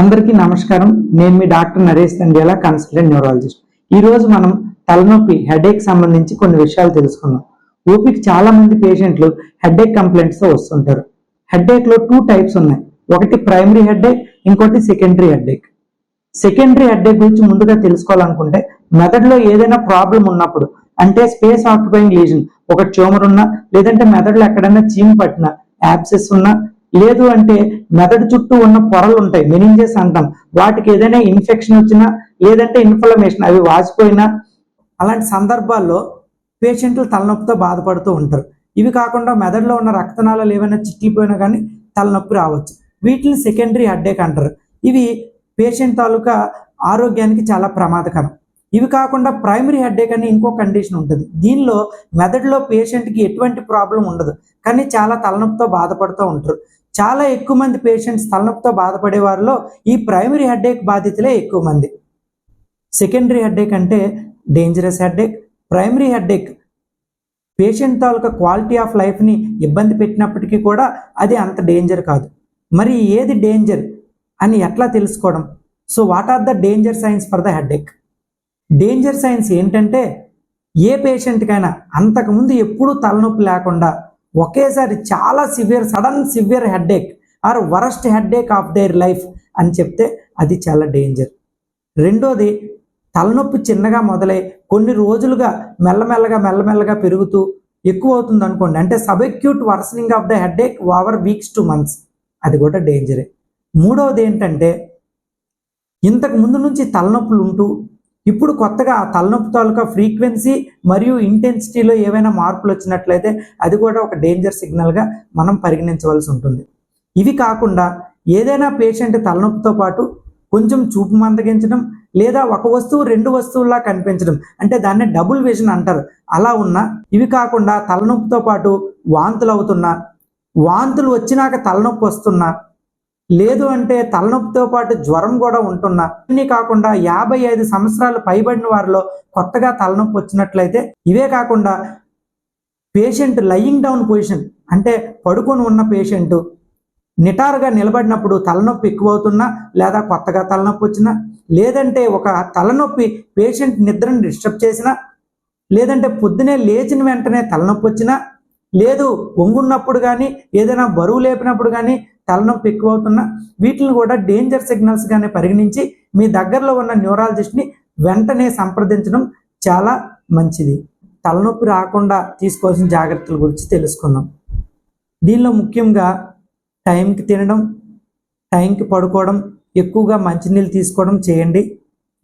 అందరికీ నమస్కారం. నేను మీ డాక్టర్ నరేష్ తండ్యాల, కన్సల్టెంట్ న్యూరాలజిస్ట్. ఈ రోజు మనం తలనొప్పి హెడేక్ సంబంధించి కొన్ని విషయాలు తెలుసుకుందాం. ఓపిక చాలా మంది పేషెంట్లు హెడేక్ కంప్లైంట్స్ తో వస్తుంటారు. హెడేక్ లో 2 టైప్స్ ఉన్నాయి. ఒకటి ప్రైమరీ హెడేక్, ఇంకోటి సెకండరీ హెడేక్. సెకండరీ హెడేక్ గురించి ముందుగా తెలుసుకోవాలనుకుంటే, మెదడులో ఏదైనా ప్రాబ్లం ఉన్నప్పుడు, అంటే స్పేస్ ఆక్యుపైయింగ్ లీజన్, ఒక ట్యూమర్ ఉన్నా, లేదంటే మెదడులో ఎక్కడైనా చీము పట్టినా, యాబ్సెస్ ఉన్నా, లేదు అంటే మెదడు చుట్టూ ఉన్న పొరలు ఉంటాయి, మెనింజెస్ అంటాం, వాటికి ఏదైనా ఇన్ఫెక్షన్ వచ్చినా, లేదంటే ఇన్ఫ్లమేషన్ అవి వాసిపోయినా, అలాంటి సందర్భాల్లో పేషెంట్లు తలనొప్పితో బాధపడుతూ ఉంటారు. ఇవి కాకుండా మెదడులో ఉన్న రక్తనాళాలు ఏమైనా చిట్లిపోయినా కానీ తలనొప్పి రావచ్చు. వీటిని సెకండరీ హెడేక్ అంటారు. ఇవి పేషెంట్ తాలూకా ఆరోగ్యానికి చాలా ప్రమాదకరం. ఇవి కాకుండా ప్రైమరీ హెడేక్ అని ఇంకో కండిషన్ ఉంటుంది. దీనిలో మెదడులో పేషెంట్కి ఎటువంటి ప్రాబ్లం ఉండదు, కానీ చాలా తలనొప్పితో బాధపడుతూ ఉంటారు. చాలా ఎక్కువ మంది పేషెంట్స్ తలనొప్పితో బాధపడే వారిలో ఈ ప్రైమరీ హెడేక్ బాధితులే ఎక్కువ మంది. సెకండరీ హెడేక్ అంటే dangerous headache. Primary headache patient taluka quality of లైఫ్ని ఇబ్బంది పెట్టినప్పటికీ కూడా అది అంత డేంజర్ కాదు. మరి ఏది డేంజర్ అని ఎట్లా తెలుసుకోవడం? So what are the danger signs for the headache? Danger signs ఏంటంటే, ఏ పేషెంట్కైనా అంతకుముందు ఎప్పుడూ తలనొప్పి లేకుండా ఒకేసారి చాలా sudden severe headache or worst headache of their life అని చెప్తే అది చాలా డేంజర్. రెండోది, తలనొప్పి చిన్నగా మొదలై కొన్ని రోజులుగా మెల్లమెల్లగా పెరుగుతూ ఎక్కువ అవుతుంది అనుకోండి, అంటే subacute worsening of the headache over weeks to months, అది కూడా డేంజరే. మూడవది ఏంటంటే, ఇంతకు ముందు నుంచి తలనొప్పులు ఉంటూ ఇప్పుడు కొత్తగా ఆ తలనొప్పి తాలూకా ఫ్రీక్వెన్సీ మరియు ఇంటెన్సిటీలో ఏవైనా మార్పులు వచ్చినట్లయితే అది కూడా ఒక డేంజర్ సిగ్నల్గా మనం పరిగణించవలసి ఉంటుంది. ఇవి కాకుండా ఏదైనా పేషెంట్ తలనొప్పితో పాటు కొంచెం చూపు మందగించడం, లేదా ఒక వస్తువు 2 వస్తువుల్లా కనిపించడం, అంటే దాన్ని డబుల్ విజన్ అంటారు, అలా ఉన్నా, ఇవి కాకుండా తలనొప్పితో పాటు వాంతులు అవుతున్నా, వాంతులు వచ్చినాక తలనొప్పి వస్తున్నా, లేదు అంటే తలనొప్పితో పాటు జ్వరం కూడా ఉంటున్నా, ఇన్ని కాకుండా 55 సంవత్సరాలు పైబడిన వారిలో కొత్తగా తలనొప్పి వచ్చినట్లయితే, ఇవే కాకుండా పేషెంట్ లయింగ్ డౌన్ పొజిషన్, అంటే పడుకొని ఉన్న పేషెంట్ నిటారుగా నిలబడినప్పుడు తలనొప్పి ఎక్కువ అవుతున్నా, లేదా కొత్తగా తలనొప్పి వచ్చినా, లేదంటే ఒక తలనొప్పి పేషెంట్ నిద్రను డిస్టర్బ్ చేసినా, లేదంటే పొద్దునే లేచిన వెంటనే తలనొప్పి వచ్చినా, లేదు వంగున్నప్పుడు కానీ ఏదైనా బరువు లేపినప్పుడు కానీ తలనొప్పి ఎక్కువ అవుతున్నా, వీటిని కూడా డేంజర్ సిగ్నల్స్గానే పరిగణించి మీ దగ్గరలో ఉన్న న్యూరాలజిస్ట్ని వెంటనే సంప్రదించడం చాలా మంచిది. తలనొప్పి రాకుండా తీసుకోవాల్సిన జాగ్రత్తల గురించి తెలుసుకుందాం. దీనిలో ముఖ్యంగా టైంకి తినడం, టైంకి పడుకోవడం, ఎక్కువగా మంచినీళ్ళు తీసుకోవడం చేయండి.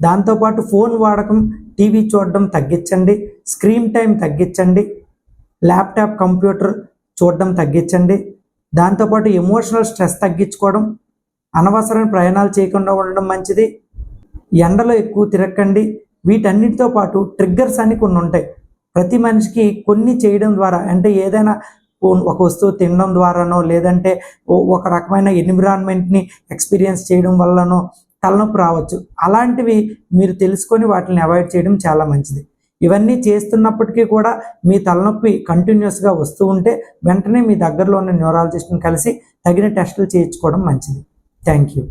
దాంతోపాటు ఫోన్ వాడకం, టీవీ చూడడం తగ్గించండి, స్క్రీన్ టైం తగ్గించండి, ల్యాప్టాప్ కంప్యూటర్ చూడడం తగ్గించండి. దాంతోపాటు ఎమోషనల్ స్ట్రెస్ తగ్గించుకోవడం, అనవసరమైన ప్రయాణాలు చేయకుండా ఉండడం మంచిది. ఎండలో ఎక్కువ తిరగకండి. వీటన్నిటితో పాటు ట్రిగ్గర్స్ అని కొన్ని ఉంటాయి. ప్రతి మనిషికి కొన్ని చేయడం ద్వారా, అంటే ఏదైనా ఒక వస్తువు తినడం ద్వారానో, లేదంటే ఒక రకమైన ఎన్విరాన్మెంట్ని ఎక్స్పీరియన్స్ చేయడం వల్లనో తలనొప్పి రావచ్చు. అలాంటివి మీరు తెలుసుకొని వాటిని అవాయిడ్ చేయడం చాలా మంచిది. ఇవన్నీ చేస్తున్నప్పటికీ కూడా మీ తలనొప్పి కంటిన్యూస్గా వస్తూ ఉంటే వెంటనే మీ దగ్గరలో ఉన్న న్యూరాలజిస్ట్ని కలిసి తగిన టెస్టులు చేయించుకోవడం మంచిది. Thank you.